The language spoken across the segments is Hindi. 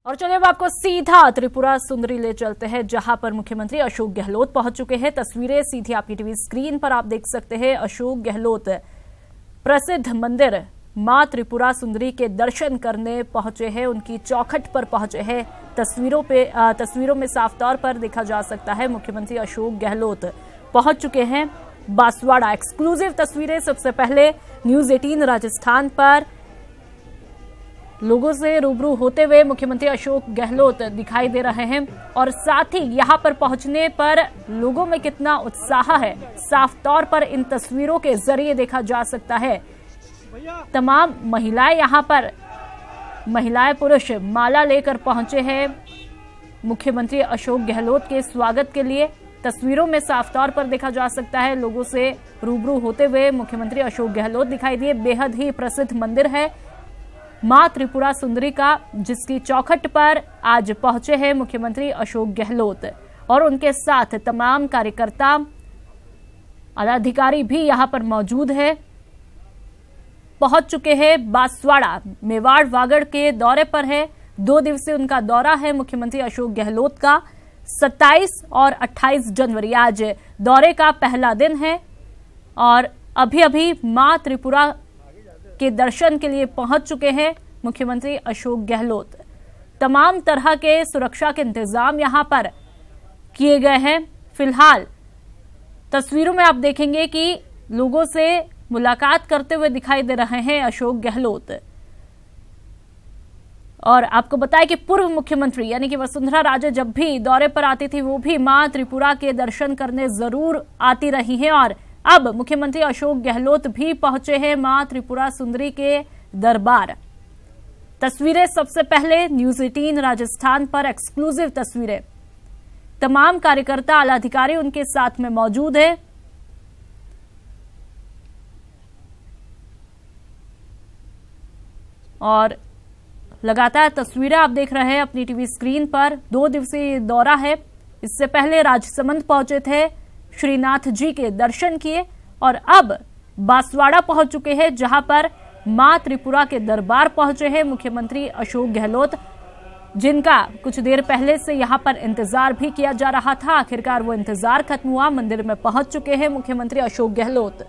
और चलिए अब आपको सीधा त्रिपुरा सुंदरी ले चलते हैं, जहां पर मुख्यमंत्री अशोक गहलोत पहुंच चुके हैं। तस्वीरें सीधी आपकी टीवी स्क्रीन पर आप देख सकते हैं। अशोक गहलोत प्रसिद्ध मंदिर मां त्रिपुरा सुंदरी के दर्शन करने पहुंचे हैं, उनकी चौखट पर पहुंचे हैं। तस्वीरों में साफ तौर पर देखा जा सकता है मुख्यमंत्री अशोक गहलोत पहुंच चुके हैं बांसवाड़ा। एक्सक्लूसिव तस्वीरें सबसे पहले न्यूज 18 राजस्थान पर लोगों से रूबरू होते हुए मुख्यमंत्री अशोक गहलोत दिखाई दे रहे हैं और साथ ही यहां पर पहुंचने पर लोगों में कितना उत्साह है साफ तौर पर इन तस्वीरों के जरिए देखा जा सकता है। तमाम महिलाएं यहां पर महिलाएं पुरुष माला लेकर पहुंचे हैं मुख्यमंत्री अशोक गहलोत के स्वागत के लिए। तस्वीरों में साफ तौर पर देखा जा सकता है लोगों से रूबरू होते हुए मुख्यमंत्री अशोक गहलोत दिखाई दिए। बेहद ही प्रसिद्ध मंदिर है मां त्रिपुरा सुंदरी का, जिसकी चौखट पर आज पहुंचे हैं मुख्यमंत्री अशोक गहलोत और उनके साथ तमाम कार्यकर्ता आलाधिकारी भी यहां पर मौजूद है। पहुंच चुके हैं बांसवाड़ा, मेवाड़ वागड़ के दौरे पर है। 2 दिवसीय उनका दौरा है मुख्यमंत्री अशोक गहलोत का। 27 और 28 जनवरी आज दौरे का पहला दिन है और अभी मां त्रिपुरा के दर्शन के लिए पहुंच चुके हैं मुख्यमंत्री अशोक गहलोत। तमाम तरह के सुरक्षा के इंतजाम यहां पर किए गए हैं। फिलहाल तस्वीरों में आप देखेंगे कि लोगों से मुलाकात करते हुए दिखाई दे रहे हैं अशोक गहलोत। और आपको बताएं कि पूर्व मुख्यमंत्री यानी कि वसुंधरा राजे जब भी दौरे पर आती थी वो भी मां त्रिपुरा के दर्शन करने जरूर आती रही हैं और अब मुख्यमंत्री अशोक गहलोत भी पहुंचे हैं मां त्रिपुरा सुंदरी के दरबार। तस्वीरें सबसे पहले न्यूज 18 राजस्थान पर एक्सक्लूसिव तस्वीरें। तमाम कार्यकर्ता आलाधिकारी उनके साथ में मौजूद है और लगातार तस्वीरें आप देख रहे हैं अपनी टीवी स्क्रीन पर। 2 दिवसीय दौरा है। इससे पहले राजसमंद पहुंचे थे, श्रीनाथ जी के दर्शन किए और अब बांसवाड़ा पहुंच चुके हैं, जहां पर मां त्रिपुरा के दरबार पहुंचे हैं मुख्यमंत्री अशोक गहलोत, जिनका कुछ देर पहले से यहां पर इंतजार भी किया जा रहा था। आखिरकार वो इंतजार खत्म हुआ, मंदिर में पहुंच चुके हैं मुख्यमंत्री अशोक गहलोत।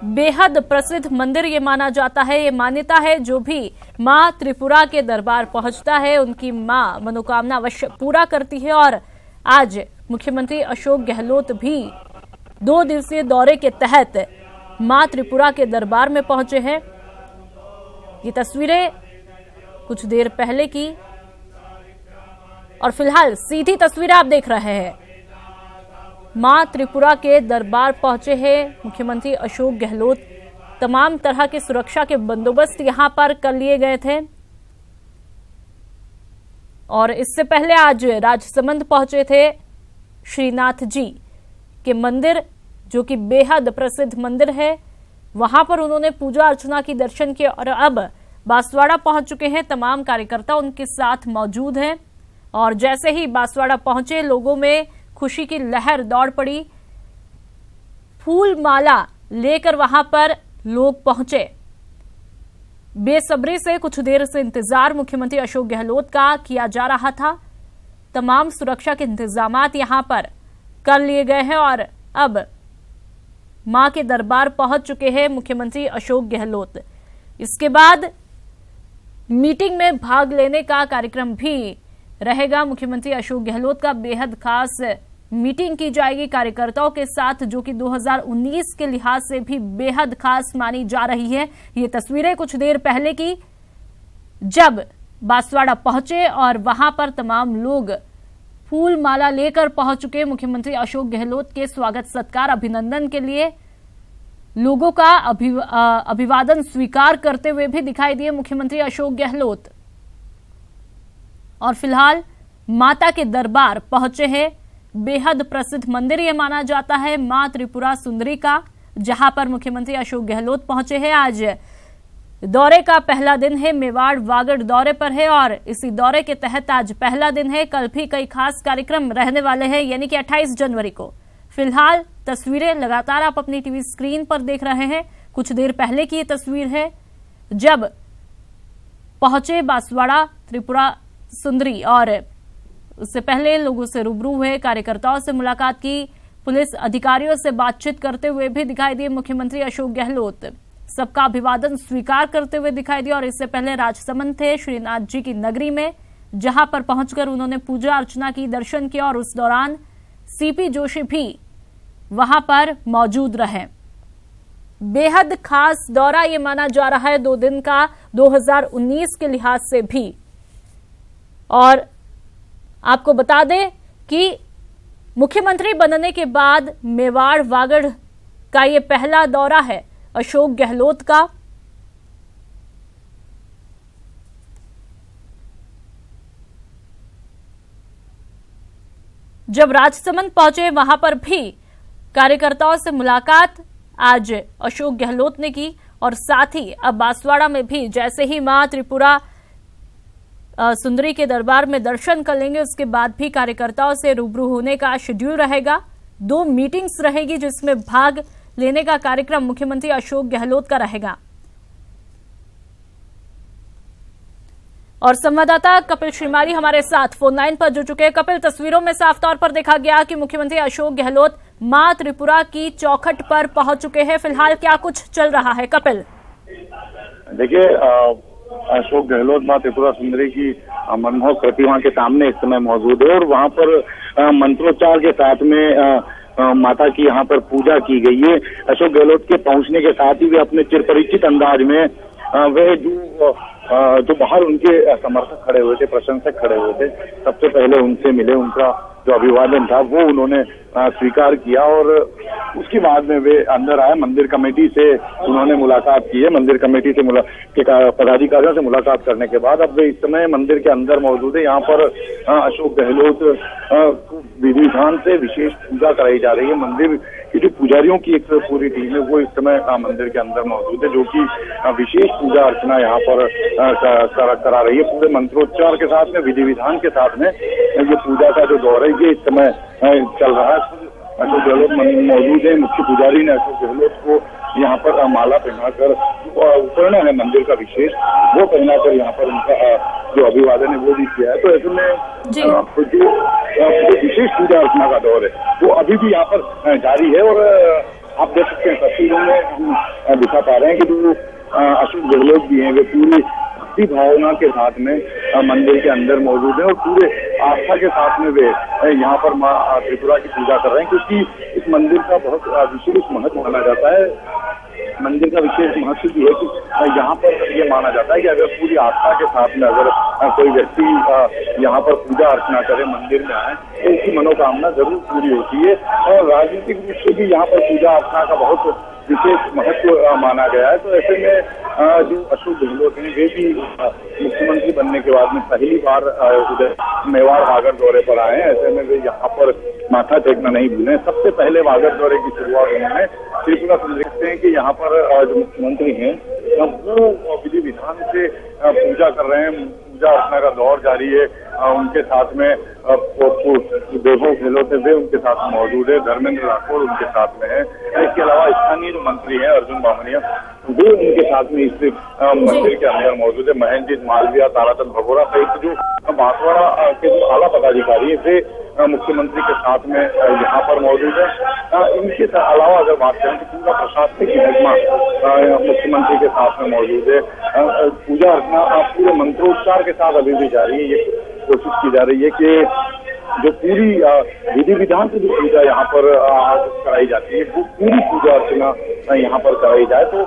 बेहद प्रसिद्ध मंदिर ये माना जाता है। ये मान्यता है जो भी मां त्रिपुरा के दरबार पहुंचता है उनकी मां मनोकामना अवश्य पूरा करती है और आज मुख्यमंत्री अशोक गहलोत भी 2 दिवसीय दौरे के तहत मां त्रिपुरा के दरबार में पहुंचे हैं। ये तस्वीरें कुछ देर पहले की और फिलहाल सीधी तस्वीरें आप देख रहे हैं। मां त्रिपुरा के दरबार पहुंचे हैं मुख्यमंत्री अशोक गहलोत। तमाम तरह के सुरक्षा के बंदोबस्त यहां पर कर लिए गए थे और इससे पहले आज राजसमंद पहुंचे थे श्रीनाथ जी के मंदिर, जो कि बेहद प्रसिद्ध मंदिर है। वहां पर उन्होंने पूजा अर्चना की, दर्शन किए और अब बांसवाड़ा पहुंच चुके हैं। तमाम कार्यकर्ता उनके साथ मौजूद हैं और जैसे ही बांसवाड़ा पहुंचे लोगों में खुशी की लहर दौड़ पड़ी। फूल माला लेकर वहां पर लोग पहुंचे। बेसब्री से कुछ देर से इंतजार मुख्यमंत्री अशोक गहलोत का किया जा रहा था। तमाम सुरक्षा के इंतजामात यहां पर कर लिए गए हैं और अब मां के दरबार पहुंच चुके हैं मुख्यमंत्री अशोक गहलोत। इसके बाद मीटिंग में भाग लेने का कार्यक्रम भी रहेगा मुख्यमंत्री अशोक गहलोत का। बेहद खास मीटिंग की जाएगी कार्यकर्ताओं के साथ, जो कि 2019 के लिहाज से भी बेहद खास मानी जा रही है। ये तस्वीरें कुछ देर पहले की, जब बांसवाड़ा पहुंचे और वहां पर तमाम लोग फूल माला लेकर पहुंच चुके मुख्यमंत्री अशोक गहलोत के स्वागत सत्कार अभिनंदन के लिए। लोगों का अभिवादन स्वीकार करते हुए भी दिखाई दिए मुख्यमंत्री अशोक गहलोत और फिलहाल माता के दरबार पहुंचे हैं। बेहद प्रसिद्ध मंदिर यह माना जाता है मां त्रिपुरा सुंदरी का, जहां पर मुख्यमंत्री अशोक गहलोत पहुंचे हैं। आज दौरे का पहला दिन है, मेवाड़ वागड़ दौरे पर है और इसी दौरे के तहत आज पहला दिन है। कल भी कई खास कार्यक्रम रहने वाले हैं, यानी कि 28 जनवरी को। फिलहाल तस्वीरें लगातार आप अपनी टीवी स्क्रीन पर देख रहे हैं। कुछ देर पहले की ये तस्वीर है जब पहुंचे बांसवाड़ा त्रिपुरा सुंदरी और उससे पहले लोगों से रूबरू हुए, कार्यकर्ताओं से मुलाकात की, पुलिस अधिकारियों से बातचीत करते हुए भी दिखाई दिए मुख्यमंत्री अशोक गहलोत। सबका अभिवादन स्वीकार करते हुए दिखाई दिया और इससे पहले राजसमंद थे श्रीनाथ जी की नगरी में, जहां पर पहुंचकर उन्होंने पूजा अर्चना की, दर्शन किया और उस दौरान सीपी जोशी भी वहां पर मौजूद रहे। बेहद खास दौरा ये माना जा रहा है 2 दिन का 2019 के लिहाज से भी। और आपको बता दें कि मुख्यमंत्री बनने के बाद मेवाड़ वागड़ का ये पहला दौरा है अशोक गहलोत का। जब राजसमंद पहुंचे वहां पर भी कार्यकर्ताओं से मुलाकात आज अशोक गहलोत ने की और साथ ही अब बांसवाड़ा में भी जैसे ही मां त्रिपुरा सुंदरी के दरबार में दर्शन कर लेंगे उसके बाद भी कार्यकर्ताओं से रूबरू होने का शेड्यूल रहेगा। 2 मीटिंग्स रहेगी जिसमें भाग लेने का कार्यक्रम मुख्यमंत्री अशोक गहलोत का रहेगा। और संवाददाता कपिल श्रीमाली हमारे साथ फोन लाइन पर जुड़ चुके हैं। कपिल, तस्वीरों में साफ तौर पर देखा गया कि मुख्यमंत्री अशोक गहलोत मां त्रिपुरा की चौखट पर पहुंच चुके हैं। फिलहाल क्या कुछ चल रहा है कपिल? देखिए, अशोक गहलोत मां त्रिपुरा सुंदरी की मनमोहक प्रतिमा के सामने इस समय मौजूद है और वहां पर मंत्रोच्चार के साथ में माता की यहाँ पर पूजा की गई है। अशोक गहलोत के पहुंचने के साथ ही वे अपने चिरपरिचित अंदाज में वे जो बाहर उनके समर्थक खड़े हुए थे, प्रशंसक खड़े हुए थे, सबसे पहले उनसे मिले, उनका जो अभिवादन था वो उन्होंने स्वीकार किया और उसके बाद में वे अंदर आए। मंदिर कमेटी से उन्होंने मुलाकात की है। मंदिर कमेटी से पदाधिकारियों से मुलाकात करने के बाद अब वे इस समय मंदिर के अंदर मौजूद है। यहाँ पर अशोक गहलोत विधि विधान से विशेष पूजा कराई जा रही है। मंदिर की जो पुजारियों की एक पूरी टीम है वो इस समय मंदिर के अंदर मौजूद है, जो कि विशेष पूजा अर्चना यहाँ पर करा रही है। पूरे मंत्रोच्चार के साथ में, विधि विधान के साथ में ये पूजा का जो दौर है ये इस समय चल रहा है। अशोक गहलोत मौजूद है। मुख्य पुजारी ने अशोक गहलोत को यहाँ पर माला पहनाकर, उपकरण है मंदिर का विशेष, वो पहनाकर यहाँ पर उनका जो अभिवादन है वो भी किया है। तो ऐसे में जो विशेष पूजा अर्चना का दौर है वो अभी भी यहाँ पर जारी है और आप देख सकते हैं तस्वीरों में हम दिखा पा रहे हैं कि जो अशोक गहलोत भी हैं वे पूरी भक्ति भावना के साथ में मंदिर के अंदर मौजूद है और पूरे आस्था के साथ में वे यहाँ पर मां त्रिपुरा की पूजा कर रहे हैं, क्योंकि इस मंदिर का बहुत विशेष महत्व माना जाता है। मंदिर का विशेष महत्व भी है कि यहाँ पर ये माना जाता है कि अगर पूरी आस्था के साथ में अगर कोई व्यक्ति यहाँ पर पूजा अर्चना करे, मंदिर में आए, तो उसकी मनोकामना जरूर पूरी होती है। और राजनीतिक रूप से भी यहाँ पर पूजा अर्चना का बहुत विशेष महत्व माना गया है। तो ऐसे में जो अशोक गहलोत हैं वे भी मुख्यमंत्री बनने के बाद में पहली बार उधर मेवाड़ वागड़ दौरे पर आए हैं। ऐसे में वे यहाँ पर माथा टेकना नहीं भूले। सबसे पहले वागड़ दौरे की शुरुआत उन्होंने त्रिपुरा सुंदरी देखते हैं कि यहाँ पर जो मुख्यमंत्री हैं वो विधि विधान से पूजा कर रहे हैं। पूजा अर्चना का दौर जारी है। उनके साथ में देवो गहलोत वे उनके साथ मौजूद है। धर्मेंद्र राठौड़ उनके साथ में है। इसके अलावा स्थानीय जो मंत्री हैं अर्जुन बामनिया वो उनके साथ में इस मंदिर के अंदर मौजूद है। महेंद्रजीत मालविया, ताराचंद भगोरा सहित जो बांसवाड़ा के जो आला पदाधिकारी थे मुख्यमंत्री के साथ में यहाँ पर मौजूद है। इनके अलावा अगर बात करें तो पूरा प्रशासनिक महिमा मुख्यमंत्री के साथ में मौजूद है। पूजा अर्चना पूरे मंत्रोच्चार के साथ अभी भी जारी है। ये कोशिश की जा रही है कि जो पूरी विधि विधान से जो पूजा यहाँ पर कराई जाती है वो पूरी पूजा अर्चना यहाँ पर कराई जाए, तो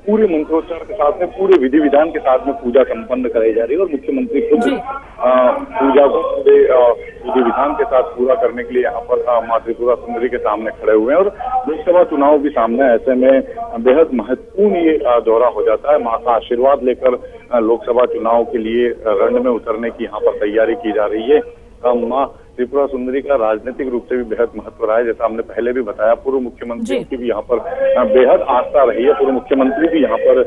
पूरे मंत्रोच्चार के साथ में, पूरे विधि विधान के साथ में पूजा संपन्न कराई जा रही है। और मुख्यमंत्री खुद पूजा को पूरे विधि विधान के साथ पूरा करने के लिए यहाँ पर मां त्रिपुरा सुंदरी के सामने खड़े हुए हैं। और लोकसभा चुनाव भी सामने, ऐसे में बेहद महत्वपूर्ण ये दौरा हो जाता है। मां का आशीर्वाद लेकर लोकसभा चुनाव के लिए रण में उतरने की यहाँ पर तैयारी की जा रही है। मां त्रिपुरा सुंदरी का राजनीतिक रूप से भी बेहद महत्व रहा है। जैसा हमने पहले भी बताया, पूर्व मुख्यमंत्री की भी यहाँ पर बेहद आस्था रही है। पूर्व मुख्यमंत्री भी यहाँ पर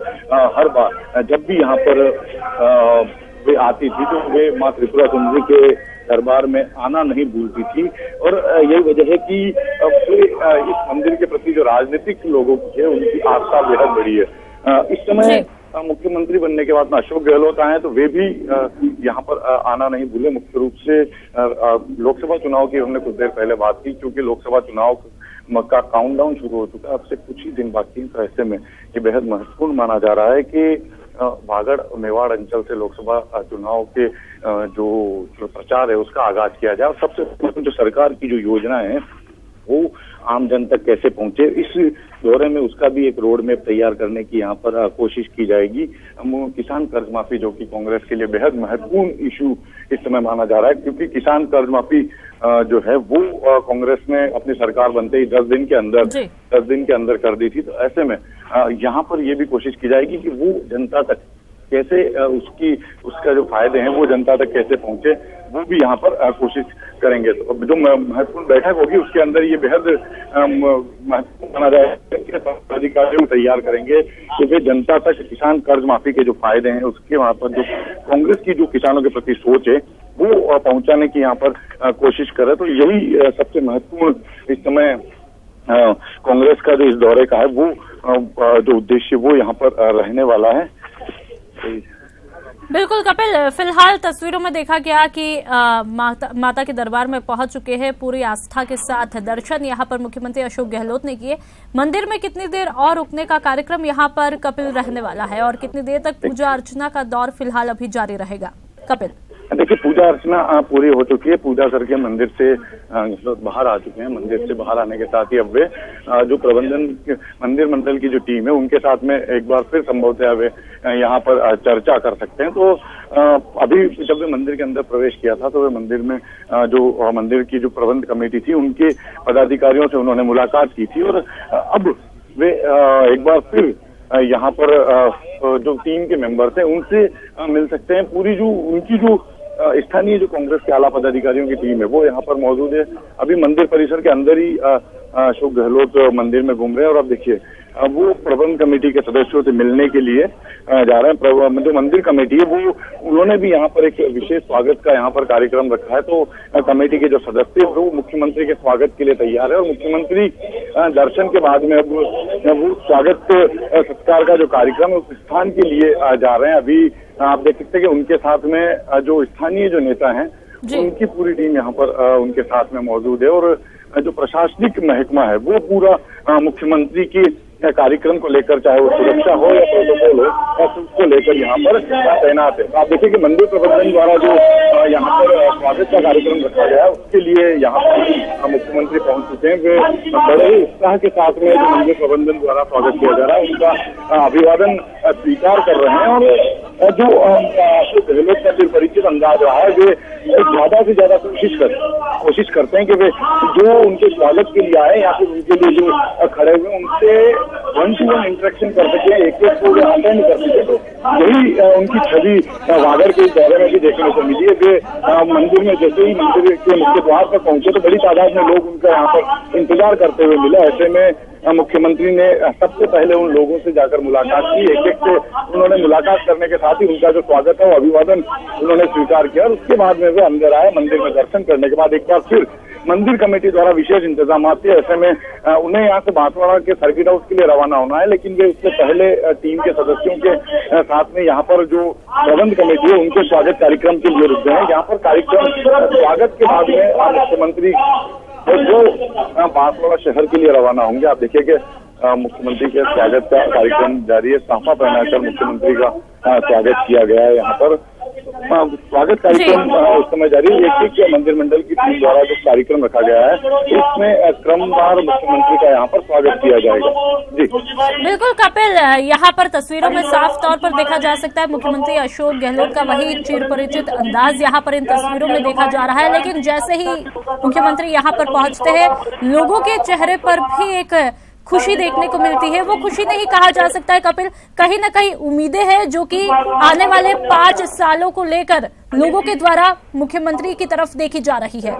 हर बार जब भी यहाँ पर वे आती थी तो वे मां त्रिपुरा सुंदरी के दरबार में आना नहीं भूलती थी। और यही वजह है कि इस मंदिर के प्रति जो राजनीतिक लोगों की है उनकी आस्था बेहद बड़ी है। इस समय मुख्यमंत्री बनने के बाद में अशोक गहलोत आए तो वे भी यहाँ पर आना नहीं भूले। मुख्य रूप से लोकसभा चुनाव की हमने कुछ देर पहले बात की, क्योंकि लोकसभा चुनाव का काउंटडाउन शुरू हो चुका है, अब से कुछ ही दिन बाकी हैं। तो ऐसे में ये बेहद महत्वपूर्ण माना जा रहा है कि भागड़ मेवाड़ अंचल से लोकसभा चुनाव के जो प्रचार है उसका आगाज किया जाए। और सबसे जो सरकार की जो योजनाएं हैं वो आम जन तक कैसे पहुंचे, इस दौरे में उसका भी एक रोड मैप तैयार करने की यहाँ पर कोशिश की जाएगी। किसान कर्ज माफी जो कि कांग्रेस के लिए बेहद महत्वपूर्ण इशू इस समय माना जा रहा है, क्योंकि किसान कर्ज माफी जो है वो कांग्रेस ने अपनी सरकार बनते ही 10 दिन के अंदर कर दी थी। तो ऐसे में यहाँ पर ये भी कोशिश की जाएगी कि वो जनता तक कैसे उसका जो फायदे हैं वो जनता तक कैसे पहुंचे, वो भी यहाँ पर कोशिश करेंगे। तो जो महत्वपूर्ण बैठक होगी उसके अंदर ये बेहद महत्वपूर्ण माना जाएगा। अधिकारी तैयार करेंगे कि वे जनता तक किसान कर्ज माफी के जो फायदे हैं उसके वहां पर जो कांग्रेस की जो किसानों के प्रति सोच है वो पहुंचाने की यहाँ पर कोशिश करे। तो यही सबसे महत्वपूर्ण इस समय कांग्रेस का जो इस दौरे का है वो जो उद्देश्य वो यहाँ पर रहने वाला है। बिल्कुल कपिल, फिलहाल तस्वीरों में देखा गया कि माता के दरबार में पहुंच चुके हैं, पूरी आस्था के साथ दर्शन यहां पर मुख्यमंत्री अशोक गहलोत ने किए। मंदिर में कितनी देर और रुकने का कार्यक्रम यहां पर कपिल रहने वाला है और कितनी देर तक पूजा अर्चना का दौर फिलहाल अभी जारी रहेगा? कपिल देखिए, पूजा अर्चना पूरी हो चुकी है। पूजा करके मंदिर से बाहर आ चुके हैं। मंदिर से बाहर आने के साथ ही अब वे जो प्रबंधन मंदिर मंडल की जो टीम है उनके साथ में एक बार फिर संभवतः वे यहाँ पर चर्चा कर सकते हैं। तो अभी जब वे मंदिर के अंदर प्रवेश किया था तो वे मंदिर में जो मंदिर की जो प्रबंध कमेटी थी उनके पदाधिकारियों से उन्होंने मुलाकात की थी। और अब वे एक बार फिर यहाँ पर जो टीम के मेंबर्स हैं उनसे मिल सकते हैं। पूरी जो उनकी जो स्थानीय जो कांग्रेस के आला पदाधिकारियों की टीम है वो यहाँ पर मौजूद है। अभी मंदिर परिसर के अंदर ही अशोक गहलोत मंदिर में घूम रहे हैं। और अब देखिए वो प्रबंध कमेटी के सदस्यों से मिलने के लिए जा रहे हैं। जो मंदिर कमेटी है वो उन्होंने भी यहाँ पर एक विशेष स्वागत का यहाँ पर कार्यक्रम रखा है। तो कमेटी के जो सदस्य वो मुख्यमंत्री के स्वागत के लिए तैयार है। और मुख्यमंत्री दर्शन के बाद में अब वो स्वागत सत्कार का जो कार्यक्रम है उस स्थान के लिए जा रहे हैं। अभी आप देख सकते हैं कि उनके साथ में जो स्थानीय जो नेता हैं उनकी पूरी टीम यहाँ पर उनके साथ में मौजूद है। और जो प्रशासनिक महकमा है वो पूरा मुख्यमंत्री की कार्यक्रम को लेकर, चाहे वो सुरक्षा हो या प्रोटोकॉल हो, उसको लेकर यहाँ पर तैनात है। आप देखिए कि मंदिर प्रबंधन द्वारा जो यहाँ पर स्वागत का कार्यक्रम रखा गया है उसके लिए यहाँ पर मुख्यमंत्री पहुंच चुके हैं। वे बड़े ही उत्साह के साथ में जो मंदिर प्रबंधन द्वारा स्वागत किया जा रहा है उनका अभिवादन स्वीकार कर रहे हैं। और जो अशोक गहलोत का जो परिचित अंदाज रहा है वे ज्यादा से ज्यादा कोशिश करते हैं कि वे जो उनके स्वागत के लिए आए या फिर उनके लिए जो खड़े हुए उनसे 1-to-1 इंटरेक्शन कर सके, एक को अटेंड कर सके। तो यही उनकी छवि वागड़ के दौरे में भी देखने को मिली है। वे मंदिर में जैसे ही मंदिर के मुख्य द्वार पर पहुंचे तो बड़ी तादाद में लोग उनका यहाँ पर इंतजार करते हुए मिले। ऐसे में मुख्यमंत्री ने सबसे पहले उन लोगों से जाकर मुलाकात की। एक से उन्होंने मुलाकात करने के साथ ही उनका जो स्वागत है वो अभिवादन उन्होंने स्वीकार किया। और उसके बाद में वे अंदर आए। मंदिर में दर्शन करने के बाद एक बार फिर मंदिर कमेटी द्वारा विशेष इंतजाम थे। ऐसे में उन्हें यहाँ से बांसवाड़ा के सर्किट हाउस के लिए रवाना होना है, लेकिन वे उससे पहले टीम के सदस्यों के साथ में यहाँ पर जो प्रबंध कमेटी है उनके स्वागत कार्यक्रम के लिए रुक गए हैं। यहाँ पर कार्यक्रम स्वागत के बाद में मुख्यमंत्री जो बांसवाड़ा शहर के लिए रवाना होंगे। आप देखिए कि मुख्यमंत्री के स्वागत का कार्यक्रम जारी है। साफा पहनाकर मुख्यमंत्री का स्वागत किया गया है। यहाँ पर स्वागत कार्यक्रम उस समय जारी है। एक मंदिर मंडल की टीम द्वारा जो कार्यक्रम रखा गया है इसमें क्रमवार मुख्यमंत्री का यहाँ पर स्वागत किया जाएगा। जी बिल्कुल कपिल, यहाँ पर तस्वीरों में साफ तौर पर देखा जा सकता है मुख्यमंत्री अशोक गहलोत का वही चिर परिचित अंदाज यहाँ पर इन तस्वीरों में देखा जा रहा है। लेकिन जैसे ही मुख्यमंत्री यहाँ पर पहुंचते हैं लोगों के चेहरे पर भी एक खुशी देखने को मिलती है। वो खुशी नहीं कहा जा सकता है कपिल, कहीं न कहीं उम्मीदें हैं जो कि आने वाले 5 सालों को लेकर लोगों के द्वारा मुख्यमंत्री की तरफ देखी जा रही है।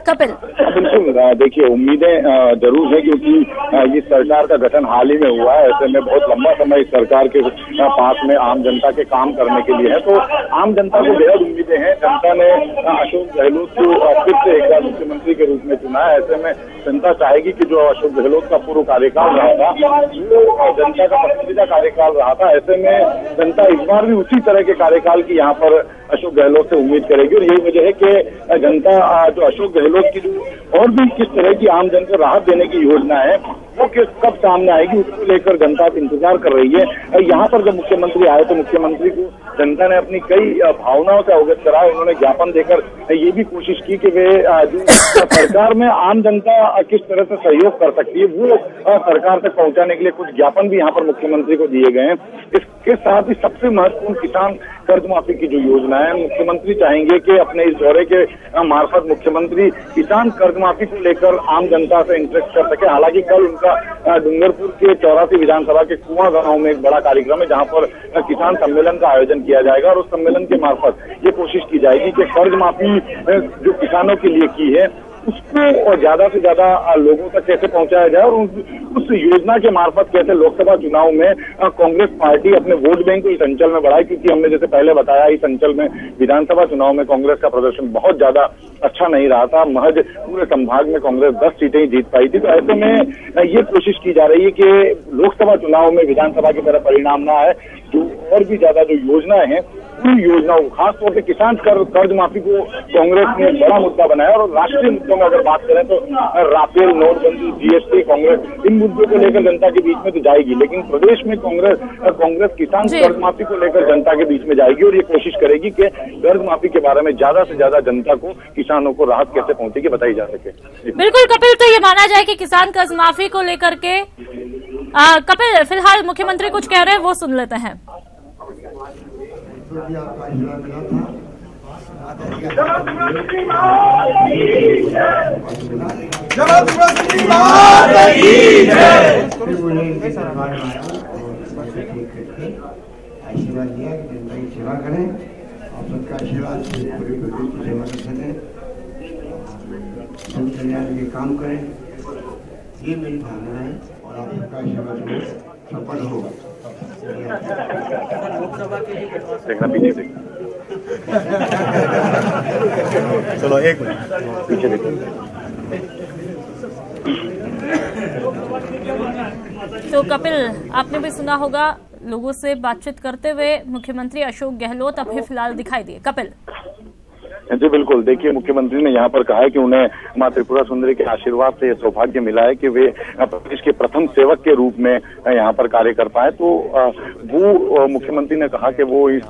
कपिल। बिल्कुल, देखिए उम्मीदें जरूर है, क्योंकि ये सरकार का गठन हाल ही में हुआ है। ऐसे में बहुत लंबा समय इस सरकार के पास में आम जनता के काम करने के लिए है, तो आम जनता को बेहद उम्मीदें हैं। जनता ने अशोक गहलोत को फिर से एक बार मुख्यमंत्री के रूप में चुना है। ऐसे में जनता चाहेगी कि जो अशोक गहलोत का पूर्व कार्यकाल रहा था वो जनता का पसंदीदा कार्यकाल रहा था। ऐसे में जनता इस बार भी उसी तरह के कार्यकाल की यहाँ पर अशोक गहलोत से उम्मीद करेगी, और यही वजह है कि जनता जो अशोक गहलोत की जो और भी किस तरह की आम जन को राहत देने की योजना है वो कब सामने आएगी, उसको लेकर जनता इंतजार कर रही है। यहाँ पर जब मुख्यमंत्री आए तो मुख्यमंत्री को जनता ने अपनी कई भावनाओं से अवगत कराया। उन्होंने ज्ञापन देकर ये भी कोशिश की कि वे जो सरकार में आम जनता किस तरह से सहयोग कर सकती है वो सरकार तक पहुंचाने के लिए कुछ ज्ञापन भी यहाँ पर मुख्यमंत्री को दिए गए हैं। इसके साथ ही सबसे महत्वपूर्ण किसान कर्ज माफी की जो योजना है, मुख्यमंत्री चाहेंगे कि अपने इस दौरे के मार्फत मुख्यमंत्री किसान कर्ज माफी को लेकर आम जनता से इंटरेक्ट कर सके। हालांकि कल उनका डूंगरपुर के 84 विधानसभा के कुआं गांव में एक बड़ा कार्यक्रम है, जहां पर किसान सम्मेलन का आयोजन किया जाएगा, और उस सम्मेलन के मार्फत ये कोशिश की जाएगी कि कर्ज माफी जो किसानों के लिए की है उसको और ज्यादा से ज्यादा लोगों तक कैसे पहुंचाया जाए, और उस योजना के मार्फत कैसे लोकसभा चुनाव में कांग्रेस पार्टी अपने वोट बैंक को इस अंचल में बढ़ाए। क्योंकि हमने जैसे पहले बताया, इस अंचल में विधानसभा चुनाव में कांग्रेस का प्रदर्शन बहुत ज्यादा अच्छा नहीं रहा था। महज पूरे संभाग में कांग्रेस 10 सीटें ही जीत पाई थी। तो ऐसे में ये कोशिश की जा रही है कि लोकसभा चुनाव में विधानसभा की तरह परिणाम ना आए, जो और भी ज्यादा जो योजनाएं हैं पूरी योजनाओं, खासतौर से किसान कर्ज माफी को कांग्रेस ने बड़ा मुद्दा बनाया। और राष्ट्रीय मुद्दों में अगर बात करें तो राफेल, नोटबंदी, जीएसटी, कांग्रेस इन मुद्दों को लेकर जनता के बीच में तो जाएगी, लेकिन प्रदेश में कांग्रेस किसान कर्ज माफी को लेकर जनता के बीच में जाएगी, और ये कोशिश करेगी कि कर्ज माफी के बारे में ज्यादा से ज्यादा जनता को, किसानों को राहत कैसे पहुंचेगी बताई जा सके। बिल्कुल कपिल, तो ये माना जाए कि किसान कर्ज माफी को लेकर के कपिल फिलहाल मुख्यमंत्री कुछ कह रहे हैं, वो सुन लेते हैं। आपका आशीर्वाद मिला था। आशीर्वाद दिया कि जनता की सेवा करें और सबका आशीर्वाद से पूरे प्रदेश की सेवा कर सकें, जन कल्याण के काम करें, ये मेरी भावना है। और आप सबका आशीर्वाद में सफल होगा। देखना पीछे देख, चलो एक मिनट पीछे देखो। तो कपिल, आपने भी सुना होगा, लोगों से बातचीत करते हुए मुख्यमंत्री अशोक गहलोत अभी फिलहाल दिखाई दिए। कपिल जी बिल्कुल, देखिए मुख्यमंत्री ने यहाँ पर कहा है कि उन्हें मां त्रिपुरा सुंदरी के आशीर्वाद से सौभाग्य मिला है कि वे प्रदेश के प्रथम सेवक के रूप में यहाँ पर कार्य कर पाए। तो वो मुख्यमंत्री ने कहा कि वो इस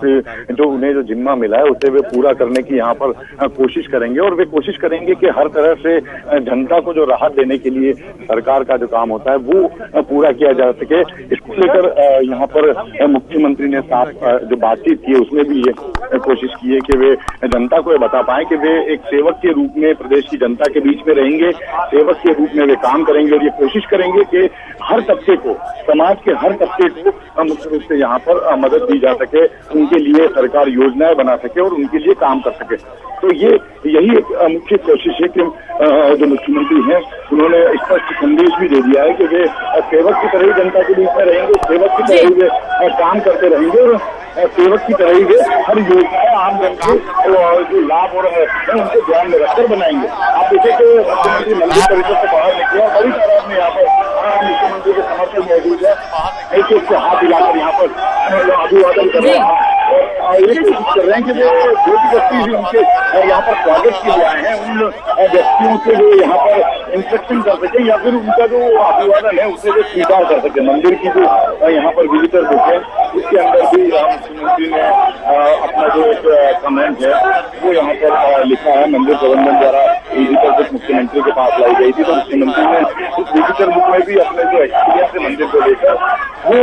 जो उन्हें जो जिम्मा मिला है उसे वे पूरा करने की यहाँ पर कोशिश करेंगे, और वे कोशिश करेंगे कि हर तरह से जनता को जो राहत देने के लिए सरकार का जो काम होता है वो पूरा किया जा सके। इसको लेकर यहाँ पर मुख्यमंत्री ने साफ जो बातचीत की है उसमें भी ये कोशिश की है कि वे जनता को बता पाए कि वे एक सेवक के रूप में प्रदेश की जनता के बीच में रहेंगे, सेवक के रूप में वे काम करेंगे, और ये कोशिश करेंगे कि हर तबके को, समाज के हर तबके को मुख्य रूप से यहाँ पर मदद दी जा सके, उनके लिए सरकार योजनाएं बना सके और उनके लिए काम कर सके। तो यही एक मुख्य कोशिश है कि जो मुख्यमंत्री हैं उन्होंने स्पष्ट संदेश भी दे दिया है कि वे सेवक की तरह ही जनता के बीच में रहेंगे, सेवक की तरह ही वे काम करते रहेंगे, और सेवक की तरह ही वे हर योजनाएं आम जन को जो लाभ हो रहे हैं उनको ध्यान में रखकर बनाएंगे। आप देखिए कि मुख्यमंत्री मंदिर परिसर से बाहर निकले और बड़ी तादाद में यहाँ पर मुख्यमंत्री के समर्थक मौजूद है, एक एक से हाथ हिलाकर यहाँ पर अभिवादन कर रहे हैं और ये कोशिश कर रहे हैं कि वो जो भी व्यक्ति भी उनके यहाँ पर स्वागत के लिए आए हैं उन व्यक्तियों से वो यहाँ पर इंस्ट्रक्शन कर सके या फिर उनका जो अभिवादन है उसे वो स्वीकार कर सके। मंदिर की जो यहाँ पर विजिटर बुक है उसके अंदर भी मुख्यमंत्री ने अपना जो एक कमेंट है वो यहाँ पर लिखा है। मंदिर प्रबंधन द्वारा विजिटर बुक मुख्यमंत्री के पास लाई गई थी, तो मुख्यमंत्री ने उस विजिटर बुक में भी अपने जो एक्सपीरियंस है मंदिर को लेकर वो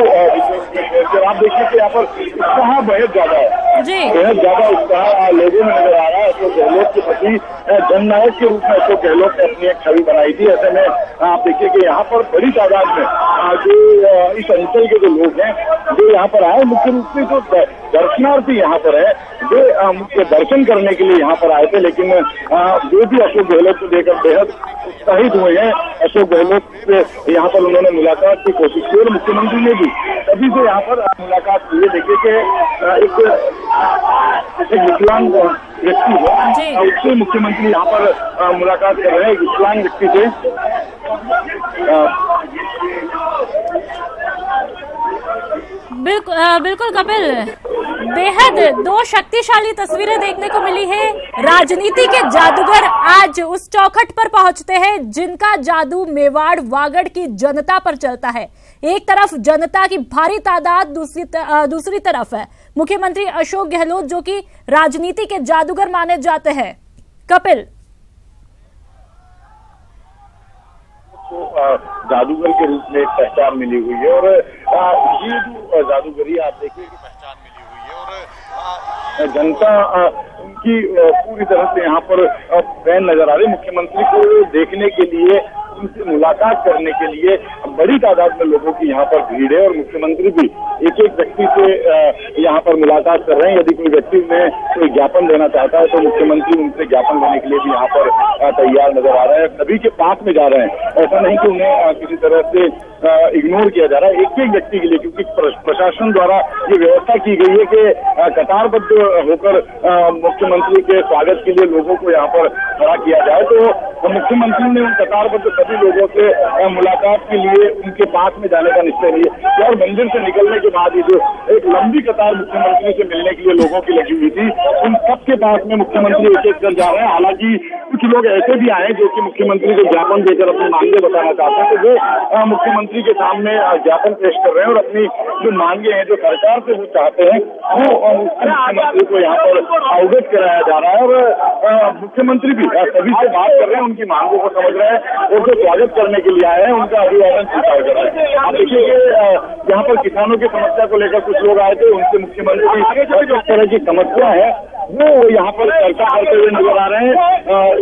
आप देखिए कि यहाँ पर उत्साह बेहद ज्यादा है, बेहद ज्यादा उत्साह लोगों में नजर आ रहा है। अशोक गहलोत के प्रति जननायक के रूप में अशोक गहलोत ने अपनी एक छवि बनाई थी। ऐसे में आप देखिए कि यहाँ पर बड़ी तादाद में जो इस अंचल के जो लोग हैं जो यहाँ पर आए, मुख्य रूप से जो दर्शनार्थी यहाँ पर है वे मुख्य दर्शन करने के लिए यहाँ पर आए थे, लेकिन वे भी अशोक गहलोत को देखकर बेहद उत्साहित हुए हैं। अशोक गहलोत से यहाँ पर उन्होंने मुलाकात की कोशिश की और मुख्यमंत्री ने भी सभी से यहाँ पर मुलाकात की है। देखिए कि एक विकलांग व्यक्ति है, उससे मुख्यमंत्री यहाँ पर मुलाकात कर रहे हैं, विकलांग व्यक्ति से। बिल्कुल कपिल, बेहद दो शक्तिशाली तस्वीरें देखने को मिली है। राजनीति के जादूगर आज उस चौखट पर पहुंचते हैं जिनका जादू मेवाड़ वागड़ की जनता पर चलता है। एक तरफ जनता की भारी तादाद, दूसरी तरफ है मुख्यमंत्री अशोक गहलोत जो कि राजनीति के जादूगर माने जाते हैं। कपिल, जादूगर के रूप में पहचान मिली हुई है और ये जो जादूगरी आप देखिए कि पहचान मिली हुई है और जनता उनकी पूरी तरह से यहाँ पर फैन नजर आ रही है। मुख्यमंत्री को देखने के लिए, उनसे मुलाकात करने के लिए बड़ी तादाद में लोगों की यहाँ पर भीड़ है और मुख्यमंत्री भी एक एक व्यक्ति से यहाँ पर मुलाकात कर रहे हैं। यदि कोई व्यक्ति में कोई ज्ञापन देना चाहता है तो मुख्यमंत्री उनसे ज्ञापन देने के लिए भी यहाँ पर तैयार नजर आ रहे हैं। सभी के पास में जा रहे हैं, ऐसा नहीं कि उन्हें किसी तरह से इग्नोर किया जा रहा है एक एक व्यक्ति के लिए, क्योंकि प्रशासन द्वारा ये व्यवस्था की गई है कि कतारबद्ध होकर मुख्यमंत्री के स्वागत के लिए लोगों को यहाँ पर खड़ा किया जाए। तो मुख्यमंत्री ने उन कतारबद्ध सभी लोगों से मुलाकात के लिए उनके पास में जाने का निश्चय लिया और मंदिर से निकलने के बाद ही जो एक लंबी कतार मुख्यमंत्री से मिलने के लिए लोगों की लगी हुई थी, उन सबके पास में मुख्यमंत्री एक एक कर जा रहे हैं। हालांकि कुछ लोग ऐसे भी आए जो कि मुख्यमंत्री को ज्ञापन देकर अपनी मांगे बताना चाहते हैं, तो वो मुख्यमंत्री के सामने ज्ञापन पेश कर रहे हैं और अपनी जो मांगे हैं, जो सरकार से वो चाहते हैं, वो मुख्यमंत्री को यहाँ पर अवगत कराया जा रहा है। और मुख्यमंत्री भी सभी से बात कर रहे हैं, उनकी मांगों को समझ रहे हैं और जो स्वागत करने के लिए आए हैं उनका अभिवादन स्वीकार कर रहे हैं। आप देखिए कि यहाँ पर किसानों की समस्या को लेकर कुछ लोग आए थे, उनसे मुख्यमंत्री किस तरह की समस्या है वो यहाँ पर चर्चा करते हुए नजर आ रहे हैं।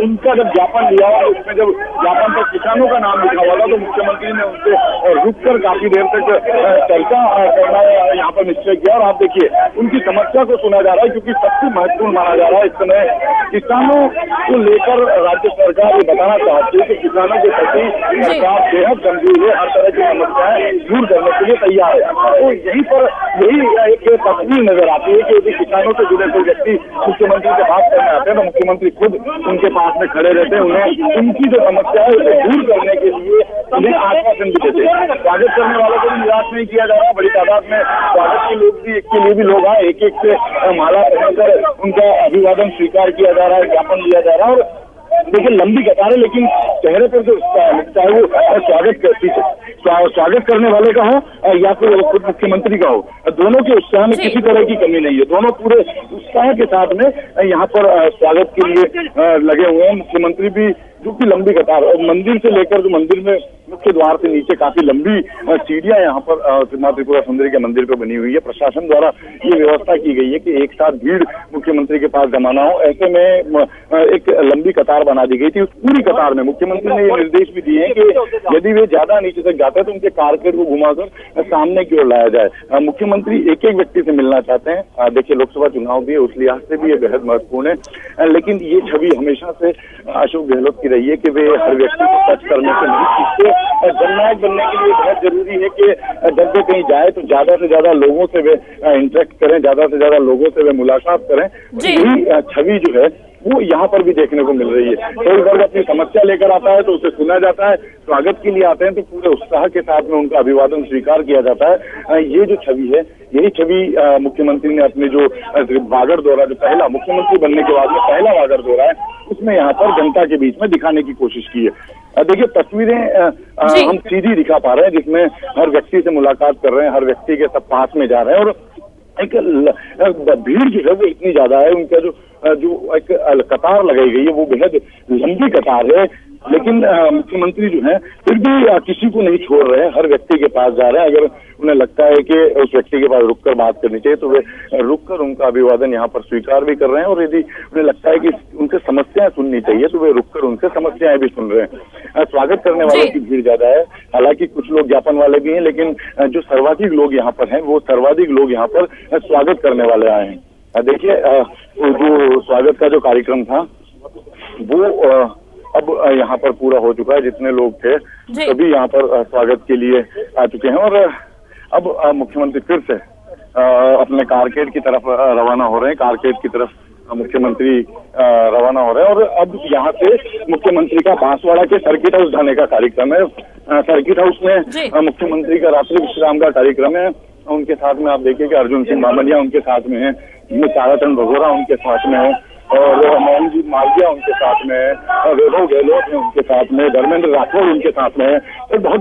उनका जब ज्ञापन लिया और उसमें जब ज्ञापन पर किसानों का नाम लिखा हुआ था तो मुख्यमंत्री ने उनसे रुककर काफी देर तक चर्चा करना यहाँ पर निश्चय किया। और आप देखिए उनकी समस्या को सुना जा रहा है, क्योंकि सबसे महत्वपूर्ण माना जा रहा है इस समय किसानों को लेकर राज्य सरकार ये बताना चाहती है कि किसानों के प्रति सरकार बेहद गंभीर है, हर तरह की समस्याएं दूर करने के लिए तैयार है। तो यहीं पर यही एक तस्वीर नजर आती है कि यदि किसानों से जुड़े कोई व्यक्ति मुख्यमंत्री से बात करने आते हैं तो मुख्यमंत्री खुद उनके पास में खड़े रहते हैं, उन्हें उनकी जो समस्या है उसे दूर करने के लिए उन्हें आश्वासन भी देते हैं। स्वागत करने वालों को भी निराश नहीं किया जा रहा, बड़ी तादाद में स्वागत के लोग भी के लिए भी लोग आए, एक एक से माला पहनकर उनका अभिवादन स्वीकार किया जा रहा है, ज्ञापन लिया जा रहा है। और देखिए लंबी कतार है, लेकिन चेहरे पर जो चाहे वो स्वागत करने वाले का हो या फिर खुद मुख्यमंत्री का हो, दोनों के उत्साह में किसी तरह की कमी नहीं है। दोनों पूरे उत्साह के साथ में यहाँ पर स्वागत के लिए लगे हुए हैं। मुख्यमंत्री भी जो कि लंबी कतार, और मंदिर से लेकर जो मंदिर में मुख्य द्वार से नीचे काफी लंबी सीढ़ियां यहाँ पर मां त्रिपुरा सुंदरी के मंदिर पे बनी हुई है। प्रशासन द्वारा ये व्यवस्था की गई है कि एक साथ भीड़ मुख्यमंत्री के पास जमा ना हो, ऐसे में एक लंबी कतार बना दी गई थी। उस पूरी कतार में मुख्यमंत्री ने ये निर्देश भी दिए हैं कि यदि वे ज्यादा नीचे तक जाते हैं तो उनके कारपेट को घुमाकर सामने की ओर लाया जाए। मुख्यमंत्री एक एक व्यक्ति से मिलना चाहते हैं। देखिए लोकसभा चुनाव भी है, उस लिहाज से भी ये बेहद महत्वपूर्ण है, लेकिन ये छवि हमेशा से अशोक गहलोत की रही है कि वे हर व्यक्ति को टच करने से नहीं सीखते। जननायक बनने के लिए बहुत जरूरी है कि जब वे कहीं जाए तो ज्यादा से ज्यादा लोगों से वे इंटरेक्ट करें, ज्यादा से ज्यादा लोगों से वे मुलाकात करें। यही छवि जो है वो यहाँ पर भी देखने को मिल रही है। कोई वर्ग अपनी समस्या लेकर आता है तो उसे सुना जाता है, स्वागत के लिए आते हैं तो पूरे उत्साह के साथ में उनका अभिवादन स्वीकार किया जाता है। ये जो छवि है, यही छवि मुख्यमंत्री ने अपने जो वागड़ दौरा, जो पहला मुख्यमंत्री बनने के बाद में पहला वागड़ दौरा है, उसमें यहाँ पर जनता के बीच में दिखाने की कोशिश की है। देखिए तस्वीरें हम सीधी दिखा पा रहे हैं जिसमें हर व्यक्ति से मुलाकात कर रहे हैं, हर व्यक्ति के सब पास में जा रहे हैं और एक भीड़ जो है वो इतनी ज्यादा है, उनका जो एक कतार लगाई गई है वो बेहद लंबी कतार है, लेकिन मुख्यमंत्री जो है फिर भी किसी को नहीं छोड़ रहे हैं, हर व्यक्ति के पास जा रहे हैं। अगर उन्हें लगता है कि उस व्यक्ति के पास रुककर बात करनी चाहिए तो वे रुककर उनका अभिवादन यहाँ पर स्वीकार भी कर रहे हैं, और यदि उन्हें लगता है कि उनसे समस्याएं सुननी चाहिए तो वे रुककर उनसे समस्याएं भी सुन रहे हैं। स्वागत करने वालों की भीड़ ज्यादा है, हालांकि कुछ लोग ज्ञापन वाले भी हैं, लेकिन जो सर्वाधिक लोग यहाँ पर हैं वो सर्वाधिक लोग यहाँ पर स्वागत करने वाले आए हैं। देखिए जो स्वागत का जो कार्यक्रम था वो अब यहाँ पर पूरा हो चुका है। जितने लोग थे सभी यहाँ पर स्वागत के लिए आ चुके हैं और अब मुख्यमंत्री फिर से अपने कारकेड की तरफ रवाना हो रहे हैं। कारकेड की तरफ मुख्यमंत्री रवाना हो रहे हैं और अब यहाँ से मुख्यमंत्री का बांसवाड़ा के सर्किट हाउस जाने का कार्यक्रम है। सर्किट हाउस में मुख्यमंत्री का रात्रि विश्राम का कार्यक्रम है। उनके साथ में आप देखिए कि अर्जुन सिंह बामनिया उनके साथ में है, ताराचंद भगोरा उनके साथ में है और मोहनजीत मालविया उनके साथ में है, वैभव गहलोत है उनके साथ में, धर्मेंद्र राठौड़ उनके साथ में है। तो बहुत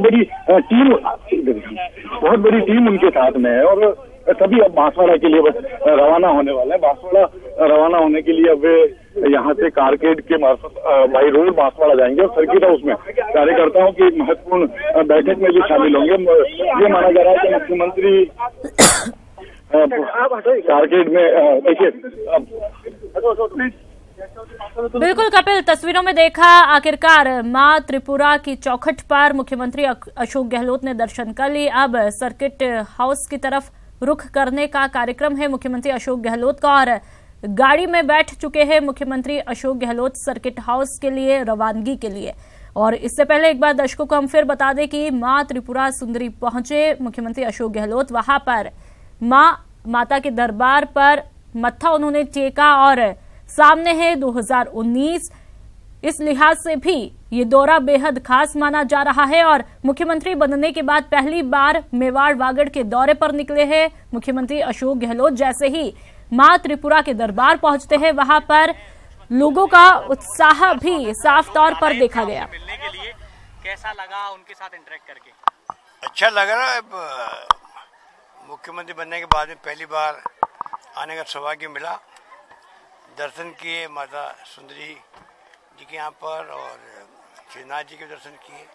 बड़ी टीम उनके साथ में है और सभी अब बांसवाड़ा के लिए बस रवाना होने वाले हैं। बांसवाड़ा रवाना होने के लिए अब वे यहाँ से कारकेड के मार्फत बाई रोड बांसवाड़ा जाएंगे और सर्किट हाउस में कार्यकर्ताओं की महत्वपूर्ण बैठक में भी शामिल होंगे। ये माना जा रहा है कि मुख्यमंत्री कारकेड में देखिए बिल्कुल कपिल, तस्वीरों में देखा आखिरकार मां त्रिपुरा की चौखट पर मुख्यमंत्री अशोक गहलोत ने दर्शन कर लिए। अब सर्किट हाउस की तरफ रुख करने का कार्यक्रम है मुख्यमंत्री अशोक गहलोत का और गाड़ी में बैठ चुके हैं मुख्यमंत्री अशोक गहलोत सर्किट हाउस के लिए रवानगी के लिए। और इससे पहले एक बार दर्शकों को हम फिर बता दें कि मां त्रिपुरा सुंदरी पहुंचे मुख्यमंत्री अशोक गहलोत। वहां पर माता के दरबार पर मत्था उन्होंने टेका और सामने है 2019। इस लिहाज से भी ये दौरा बेहद खास माना जा रहा है और मुख्यमंत्री बनने के बाद पहली बार मेवाड़ वागड़ के दौरे पर निकले हैं मुख्यमंत्री अशोक गहलोत। जैसे ही मां त्रिपुरा के दरबार पहुंचते हैं वहां पर लोगों का उत्साह भी साफ तौर पर देखा गया। मिलने के लिए कैसा लगा उनके साथ इंटरेक्ट करके? अच्छा लग रहा है। मुख्यमंत्री बनने के बाद में पहली बार आने का सौभाग्य मिला। दर्शन किए माता सुंदरी जी के यहाँ पर और श्रीनाथ जी के दर्शन किए।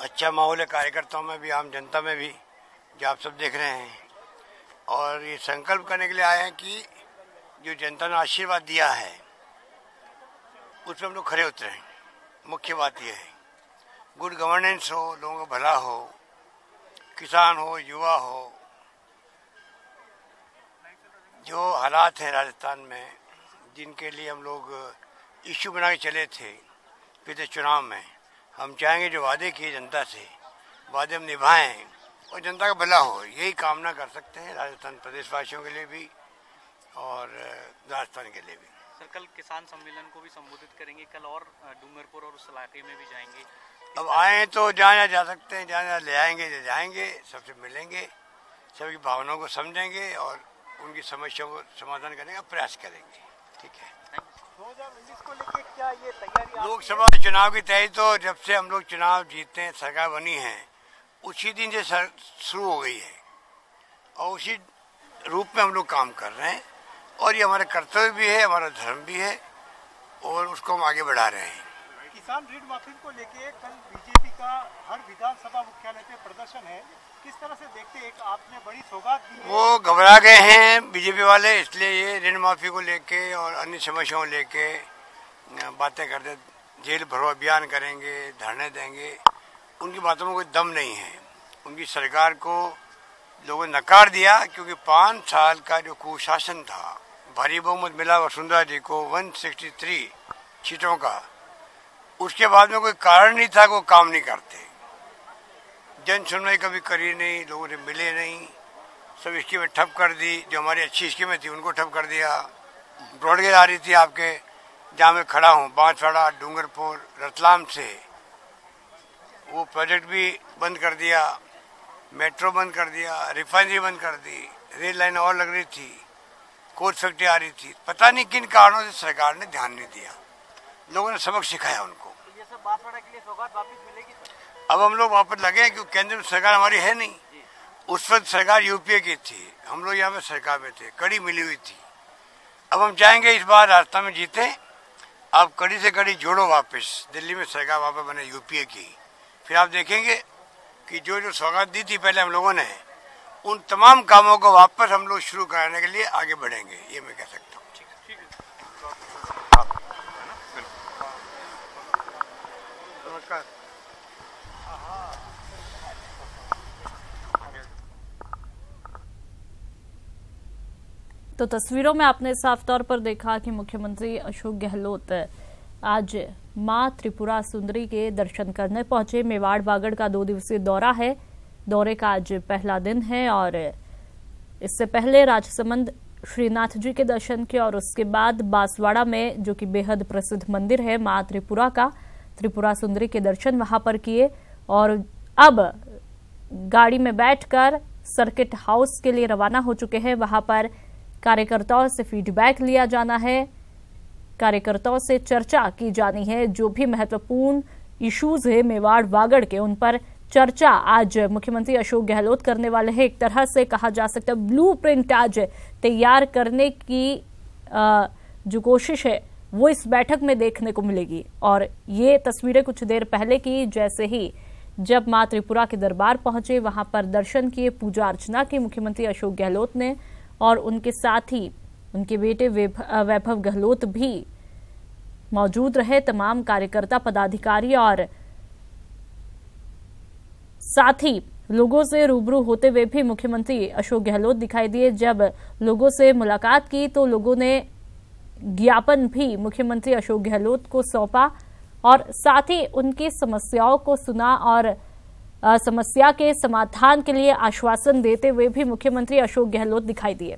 अच्छा माहौल है कार्यकर्ताओं में भी, आम जनता में भी, जो आप सब देख रहे हैं। और ये संकल्प करने के लिए आए हैं कि जो जनता ने आशीर्वाद दिया है उस पर हम लोग खरे उतरे हैं। मुख्य बात यह है गुड गवर्नेंस हो, लोगों का भला हो, किसान हो, युवा हो। जो हालात हैं राजस्थान में जिनके लिए हम लोग इश्यू बना के चले थे पिछले चुनाव में, हम चाहेंगे जो वादे किए जनता से वादे हम निभाएं और जनता का भला हो। यही कामना कर सकते हैं राजस्थान प्रदेशवासियों के लिए भी और राजस्थान के लिए भी। सर कल किसान सम्मेलन को भी संबोधित करेंगे कल और डूंगरपुर और उस इलाके में भी जाएंगे। अब आए तो जहाँ जा सकते हैं, जहाँ ले आएंगे जाएंगे, सबसे मिलेंगे, सबकी भावनाओं को समझेंगे और उनकी समस्याओं को समाधान करने का प्रयास करेंगे। ठीक है। 2019 को लेकर क्या ये तैयारी? लोकसभा चुनाव की तैयारी तो जब से हम लोग चुनाव जीतते हैं, सरकार बनी है, उसी दिन से शुरू हो गई है और उसी रूप में हम लोग काम कर रहे हैं और ये हमारा कर्तव्य भी है, हमारा धर्म भी है और उसको हम आगे बढ़ा रहे हैं। किसान ऋण माफी को लेके कल बीजेपी का हर विधानसभा मुख्यालय पे प्रदर्शन है, किस तरह से देखते हैं? एक आपने बड़ी सौगात दी है। वो घबरा गए हैं बीजेपी वाले, इसलिए ये ऋण माफी को लेके और अन्य समस्याओं लेके बातें करते, जेल भरो अभियान करेंगे, धरने देंगे। उनकी बातों में कोई दम नहीं है। उनकी सरकार को लोगों ने नकार दिया क्योंकि 5 साल का जो कुशासन था, भारी बहुमत मिला वसुंधरा जी को 163 सीटों का, उसके बाद में कोई कारण नहीं था, वो काम नहीं करते। जन सुनवाई कभी करी नहीं, लोगों से मिले नहीं, सब स्कीमें ठप कर दी। जो हमारी अच्छी स्कीमें थी उनको ठप कर दिया। ब्रॉडगेज आ रही थी आपके जहाँ मैं खड़ा हूँ, बांसवाड़ा, डूंगरपुर, रतलाम से, वो प्रोजेक्ट भी बंद कर दिया, मेट्रो बंद कर दिया, रिफाइनरी बंद कर दी, रेल लाइन और लग रही थी, कोच फैक्ट्री आ रही थी। पता नहीं किन कारणों से सरकार ने ध्यान नहीं दिया। लोगों ने सबक सिखाया उनको। तो ये सब बांसवाड़ा के लिए सौगात वापस मिलेगी? अब हम लोग वापस लगे क्योंकि केंद्र में सरकार हमारी है नहीं। उस वक्त सरकार यूपीए की थी, हम लोग यहाँ पे सरकार में थे, कड़ी मिली हुई थी। अब हम चाहेंगे इस बार राजस्थान में जीते। आप कड़ी से कड़ी जोड़ो वापस, दिल्ली में सरकार वापस बने यूपीए की, फिर आप देखेंगे कि जो जो सौगात दी थी पहले हम लोगों ने, उन तमाम कामों को वापस हम लोग शुरू कराने के लिए आगे बढ़ेंगे, ये मैं कह सकता हूँ। नमस्कार। तो तस्वीरों में आपने साफ तौर पर देखा कि मुख्यमंत्री अशोक गहलोत आज मां त्रिपुरा सुंदरी के दर्शन करने पहुंचे। मेवाड़ बागड़ का 2 दिवसीय दौरा है। दौरे का आज पहला दिन है और इससे पहले राजसमंद श्रीनाथ जी के दर्शन किए और उसके बाद बांसवाड़ा में, जो कि बेहद प्रसिद्ध मंदिर है मां त्रिपुरा का, त्रिपुरा सुंदरी के दर्शन वहां पर किए और अब गाड़ी में बैठकर सर्किट हाउस के लिए रवाना हो चुके हैं। वहां पर कार्यकर्ताओं से फीडबैक लिया जाना है, कार्यकर्ताओं से चर्चा की जानी है। जो भी महत्वपूर्ण इश्यूज है मेवाड़ बागड़ के, उन पर चर्चा आज मुख्यमंत्री अशोक गहलोत करने वाले हैं। एक तरह से कहा जा सकता है ब्लूप्रिंट आज तैयार करने की जो कोशिश है वो इस बैठक में देखने को मिलेगी। और ये तस्वीरें कुछ देर पहले की, जैसे ही जब मां त्रिपुरा के दरबार पहुंचे, वहां पर दर्शन किए, पूजा अर्चना की मुख्यमंत्री अशोक गहलोत ने, और उनके साथ ही उनके बेटे वैभव गहलोत भी मौजूद रहे। तमाम कार्यकर्ता, पदाधिकारी और साथ ही लोगों से रूबरू होते हुए भी मुख्यमंत्री अशोक गहलोत दिखाई दिए। जब लोगों से मुलाकात की तो लोगों ने ज्ञापन भी मुख्यमंत्री अशोक गहलोत को सौंपा और साथ ही उनकी समस्याओं को सुना और समस्या के समाधान के लिए आश्वासन देते हुए भी मुख्यमंत्री अशोक गहलोत दिखाई दिए।